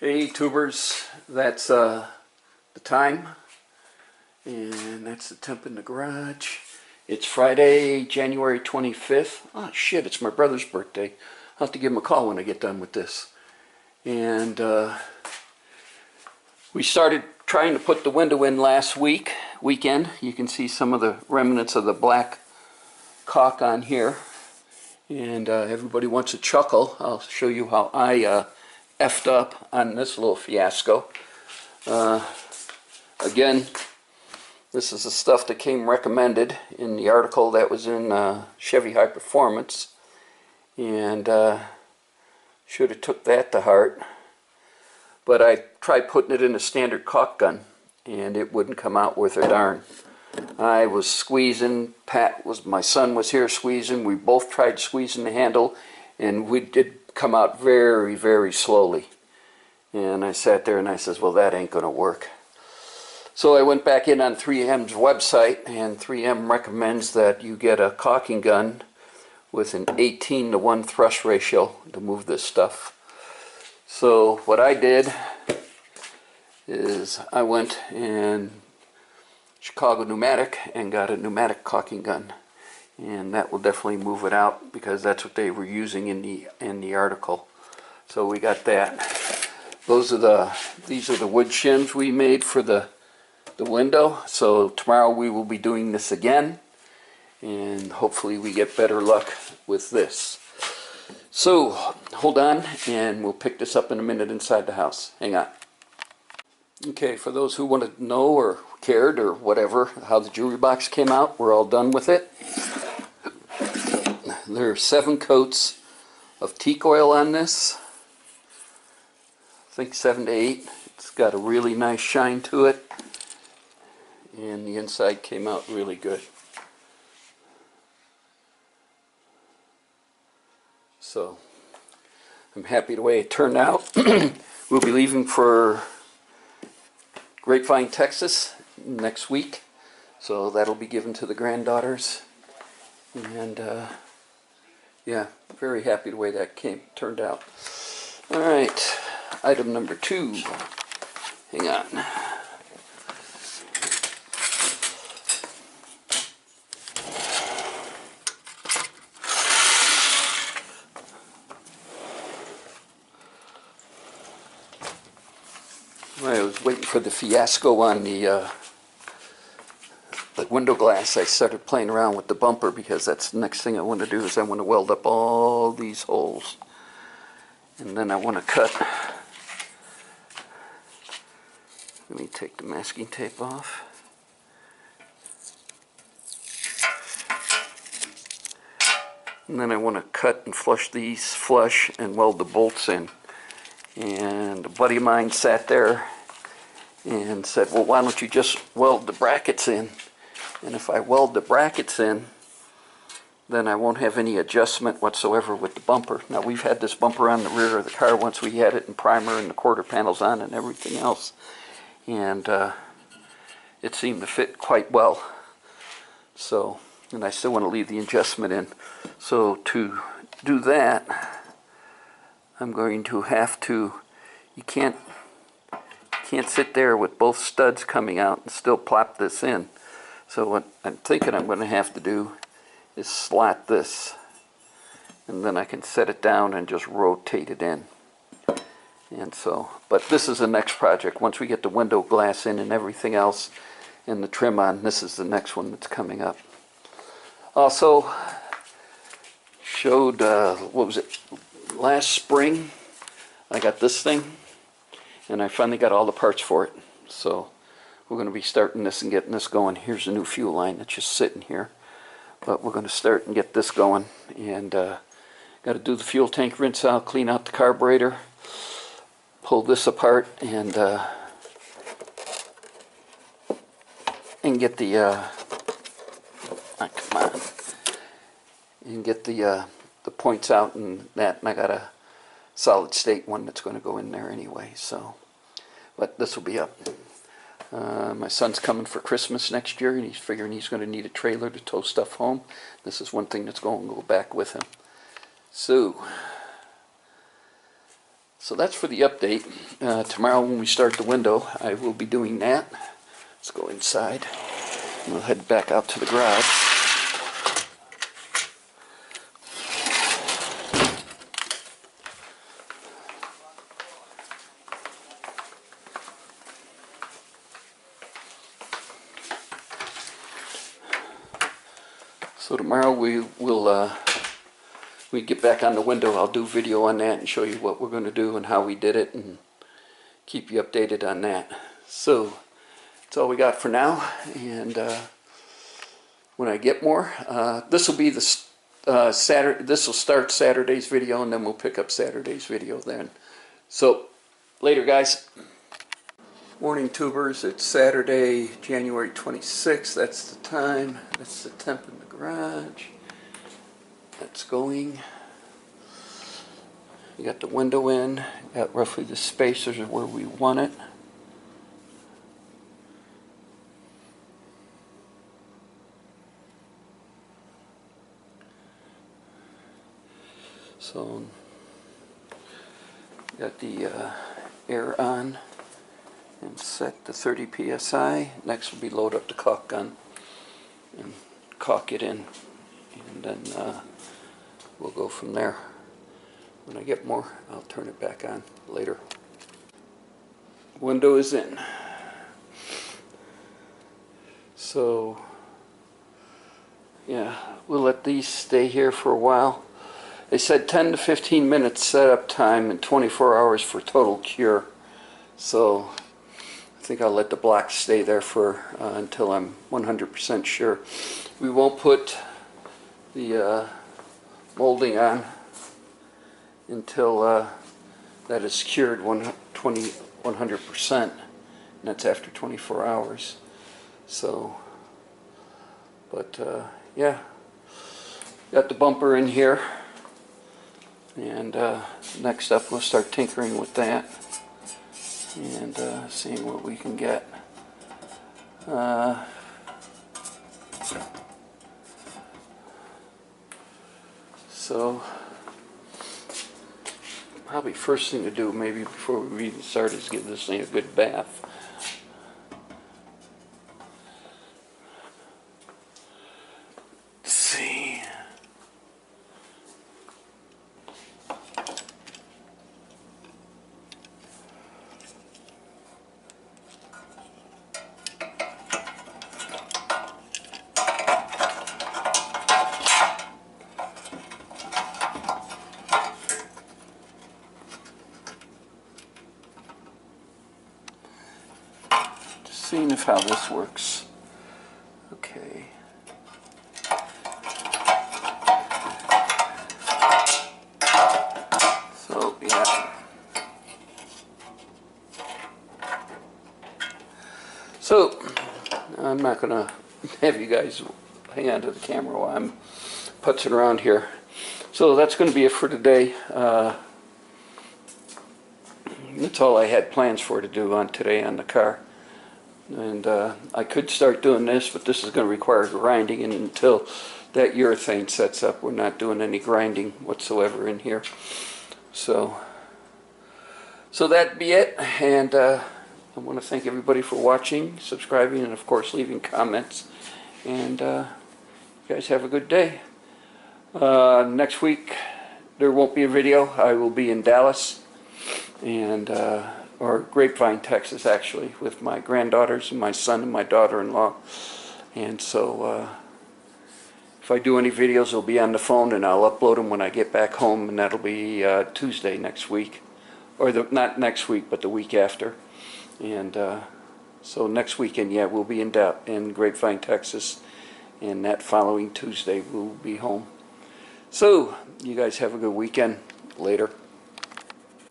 Hey tubers, that's the time, and that's the temp in the garage. It's Friday, January 25th. Oh shit, it's my brother's birthday. I'll have to give him a call when I get done with this. And we started trying to put the window in last weekend. You can see some of the remnants of the black caulk on here. And everybody wants a chuckle. I'll show you how I effed up on this little fiasco. Again, this is the stuff that came recommended in the article that was in Chevy High Performance, and should have took that to heart. But I tried putting it in a standard caulk gun, and it wouldn't come out worth a darn. I was squeezing, my son was here squeezing, we both tried squeezing the handle, and we did come out very, very slowly. And I sat there and I says, well, that ain't gonna work. So I went back in on 3M's website, and 3M recommends that you get a caulking gun with an 18:1 thrust ratio to move this stuff. So what I did is I went in Chicago Pneumatic and got a pneumatic caulking gun, and that will definitely move it out because that's what they were using in the article. So we got that. These are the wood shims we made for the window. So tomorrow we will be doing this again, and hopefully we get better luck with this. So hold on and we'll pick this up in a minute inside the house. Hang on. Okay, for those who want to know or cared or whatever how the jewelry box came out, we're all done with it. There are 7 coats of teak oil on this. I think 7 to 8. It's got a really nice shine to it, and the inside came out really good. So I'm happy the way it turned out. We'll be leaving for Grapevine, Texas next week, so that'll be given to the granddaughters. And yeah, very happy the way that turned out. All right, item number 2. Hang on. I was waiting for the fiasco on the window glass. I started playing around with the bumper because that's the next thing I want to do. Is I want to weld up all these holes, and then I want to cut. Let me take the masking tape off. And then I want to cut and flush these flush and weld the bolts in. And a buddy of mine sat there and said, well, why don't you just weld the brackets in? And if I weld the brackets in, then I won't have any adjustment whatsoever with the bumper. Now, we've had this bumper on the rear of the car once we had it in primer and the quarter panels on and everything else. And it seemed to fit quite well. So, and I still want to leave the adjustment in. So to do that, I'm going to have to, you can't sit there with both studs coming out and still plop this in. So what I'm thinking I'm going to have to do is slot this, and then I can set it down and just rotate it in. And so, but this is the next project. Once we get the window glass in and everything else and the trim on, this is the next one that's coming up. Also showed, what was it, last spring I got this thing, and I finally got all the parts for it. So we're going to be starting this and getting this going. Here's a new fuel line that's just sitting here, but we're going to start and get this going. And got to do the fuel tank rinse out, clean out the carburetor, pull this apart, and get the come on, and get the points out and that. And I got a solid state one that's going to go in there anyway. So, but this will be up. My son's coming for Christmas next year, and he's figuring he's going to need a trailer to tow stuff home. This is one thing that's going to go back with him. So So that's for the update. Tomorrow when we start the window, I will be doing that. Let's go inside. And we'll head back out to the garage. So tomorrow we get back on the window. I'll do video on that and show you what we're going to do and how we did it and keep you updated on that. So that's all we got for now. And when I get more, this will be the Saturday. This will start Saturday's video, and then we'll pick up Saturday's video then. So later, guys. Morning, tubers. It's Saturday, January 26th. That's the time. That's the temp in the garage. That's going. You got the window in. Got roughly the spacers where we want it. So got the air on and set to 30 psi. Next will be load up the caulk gun and caulk it in, and then we'll go from there. When I get more, I'll turn it back on later. Window is in. So yeah, we'll let these stay here for a while. They said 10 to 15 minutes setup time and 24 hours for total cure. So I think I'll let the blocks stay there for until I'm 100% sure. We won't put the molding on until that is cured 100%, and that's after 24 hours. So, but yeah, got the bumper in here. And next up we'll start tinkering with that and seeing what we can get. So probably first thing to do maybe before we even start is give this thing a good bath. Let's see. Seeing if how this works. Okay. So yeah. So I'm not gonna have you guys hang on to the camera while I'm putzing around here. So that's going to be it for today. That's all I had plans for to do on today on the car. And I could start doing this, but this is going to require grinding, and until that urethane sets up, we're not doing any grinding whatsoever in here. So that'd be it, and I want to thank everybody for watching, subscribing, and of course leaving comments. And you guys have a good day. Next week there won't be a video. I will be in Dallas, and or Grapevine, Texas, actually, with my granddaughters and my son and my daughter-in-law. And so if I do any videos, they'll be on the phone, and I'll upload them when I get back home, and that'll be Tuesday next week. Or not next week, but the week after. And so next weekend, yeah, we'll be in Grapevine, Texas, and that following Tuesday we'll be home. So you guys have a good weekend. Later.